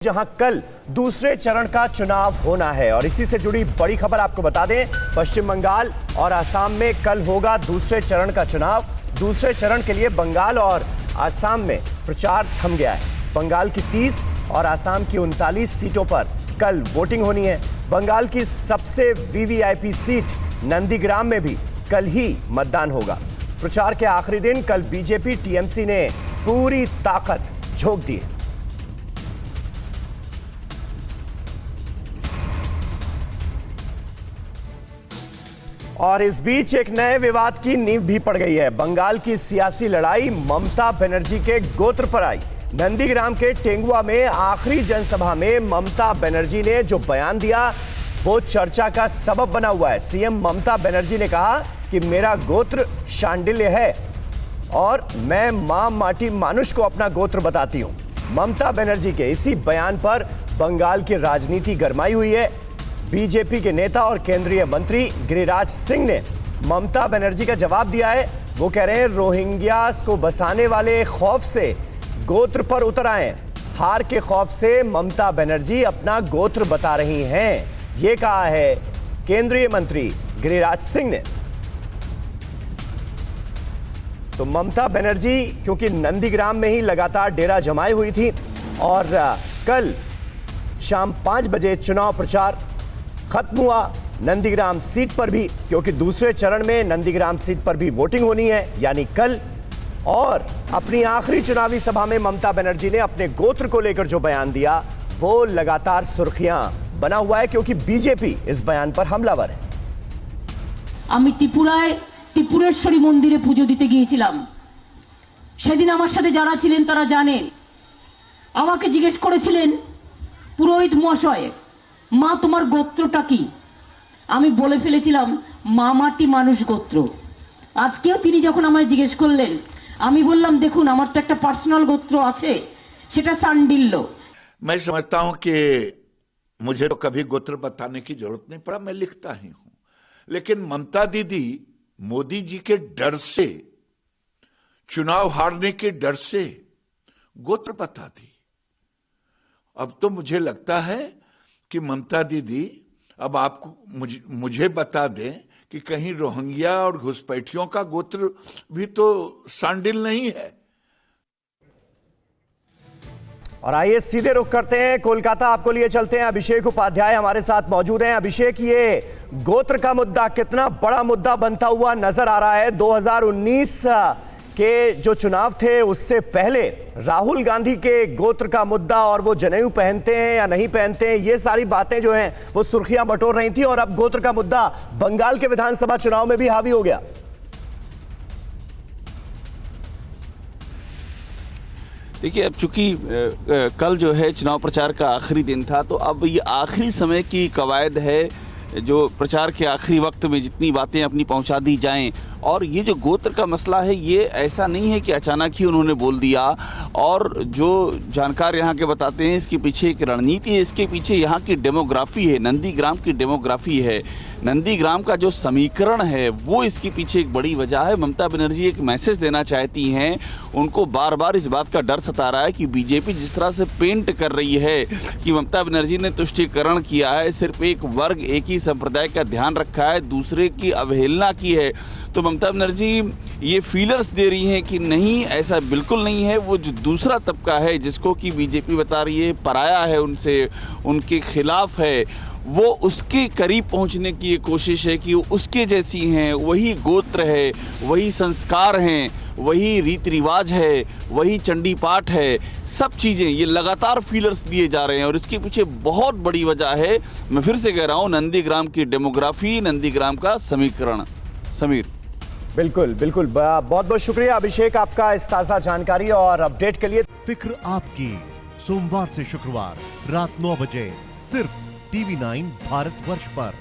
जहां कल दूसरे चरण का चुनाव होना है और इसी से जुड़ी बड़ी खबर आपको बता दें, पश्चिम बंगाल और असम में कल होगा दूसरे चरण का चुनाव। दूसरे चरण के लिए बंगाल और असम में प्रचार थम गया है। बंगाल की 30 और असम की 39 सीटों पर कल वोटिंग होनी है। बंगाल की सबसे वीवीआईपी सीट नंदीग्राम में भी कल ही मतदान होगा। प्रचार के आखिरी दिन कल बीजेपी टीएमसी ने पूरी ताकत झोंक दी है। और इस बीच एक नए विवाद की नींव भी पड़ गई है। बंगाल की सियासी लड़ाई ममता बनर्जी के गोत्र पर आई। नंदीग्राम के टेंगुआ में आखिरी जनसभा में ममता बनर्जी ने जो बयान दिया वो चर्चा का सबब बना हुआ है। सीएम ममता बनर्जी ने कहा कि मेरा गोत्र शांडिल्य है और मैं मां माटी मानुष को अपना गोत्र बताती हूं। ममता बनर्जी के इसी बयान पर बंगाल की राजनीति गरमाई हुई है। बीजेपी के नेता और केंद्रीय मंत्री गिरिराज सिंह ने ममता बनर्जी का जवाब दिया है। वो कह रहे हैं रोहिंग्यास को बसाने वाले खौफ से गोत्र पर उतर आए। हार के खौफ से ममता बनर्जी अपना गोत्र बता रही हैं, ये कहा है केंद्रीय मंत्री गिरिराज सिंह ने। तो ममता बनर्जी क्योंकि नंदीग्राम में ही लगातार डेरा जमाई हुई थी और कल शाम 5 बजे चुनाव प्रचार खत्म हुआ। नंदीग्राम सीट पर भी, क्योंकि दूसरे चरण में नंदीग्राम सीट पर भी वोटिंग होनी है यानी कल। और अपनी आखिरी चुनावी सभा में ममता बनर्जी ने अपने गोत्र को लेकर जो बयान दिया वो लगातार सुर्खियां बना हुआ है, क्योंकि बीजेपी इस बयान पर हमलावर है। আমি ত্রিপুরায় ত্রিপুরেশ্বরী মন্দিরে পুজো দিতে গিয়েছিলাম। সেদিন আমার সাথে যারা ছিলেন তারা জানেন, আমাকে জিজ্ঞেস করেছিলেন পুরোহিত মহাশয়, মা তোমার গোত্রটা কি? আমি বলে ফেলেছিলাম মা মাটি মানুষ গোত্র। আজকেও তিনি যখন আমায় জিজ্ঞেস করলেন আমি বললাম দেখুন আমার তো একটা পার্সোনাল গোত্র আছে, সেটা সান্ডিল্য। मैं समझता हूं कि मुझे तो कभी गोत्र बताने की जरूरत नहीं पड़ा, मैं लिखता ही हूं। लेकिन ममता दीदी मोदी जी के डर से, चुनाव हारने के डर से गोत्र बता दी। अब तो मुझे लगता है कि ममता दीदी अब आपको मुझे बता दें कि कहीं रोहिंग्या और घुसपैठियों का गोत्र भी तो सांडिल नहीं है। और आइए सीधे रुख करते हैं कोलकाता, आपको लिए चलते हैं। अभिषेक उपाध्याय हमारे साथ मौजूद हैं। अभिषेक, ये गोत्र का मुद्दा कितना बड़ा मुद्दा बनता हुआ नजर आ रहा है? 2019 के जो चुनाव थे उससे पहले राहुल गांधी के गोत्र का मुद्दा और वो जनेऊ पहनते हैं या नहीं पहनते हैं, ये सारी बातें जो हैं वो सुर्खियां बटोर रही थी। और अब गोत्र का मुद्दा बंगाल के विधानसभा चुनाव में भी हावी हो गया। देखिए, अब चूंकि कल जो है चुनाव प्रचार का आखिरी दिन था, तो अब ये आखिरी समय की कवायद है जो प्रचार के आखिरी वक्त में जितनी बातें अपनी पहुंचा दी जाएं। और ये जो गोत्र का मसला है ये ऐसा नहीं है कि अचानक ही उन्होंने बोल दिया। और जो जानकार यहाँ के बताते हैं इसके पीछे एक रणनीति है, इसके पीछे यहाँ की डेमोग्राफी है, नंदीग्राम की डेमोग्राफी है, नंदीग्राम का जो समीकरण है वो इसके पीछे एक बड़ी वजह है। ममता बनर्जी एक मैसेज देना चाहती हैं, उनको बार बार इस बात का डर सता रहा है कि बीजेपी जिस तरह से पेंट कर रही है कि ममता बनर्जी ने तुष्टीकरण किया है, सिर्फ एक वर्ग एक ही संप्रदाय का ध्यान रखा है, दूसरे की अवहेलना की है। तो ममता बनर्जी ये फीलर्स दे रही हैं कि नहीं, ऐसा बिल्कुल नहीं है। वो जो दूसरा तबका है जिसको कि बीजेपी बता रही है पराया है उनसे, उनके खिलाफ है, वो उसके करीब पहुंचने की कोशिश है कि वो उसके जैसी हैं, वही गोत्र है, वही संस्कार हैं, वही रीति रिवाज है, वही चंडी पाठ है, सब चीज़ें ये लगातार फीलर्स दिए जा रहे हैं। और इसके पीछे बहुत बड़ी वजह है, मैं फिर से कह रहा हूँ, नंदीग्राम की डेमोग्राफी, नंदीग्राम का समीकरण। समीर, बिल्कुल बिल्कुल, बहुत बहुत शुक्रिया अभिषेक आपका इस ताज़ा जानकारी और अपडेट के लिए। फिक्र आपकी, सोमवार से शुक्रवार रात 9 बजे सिर्फ TV9 भारतवर्ष पर।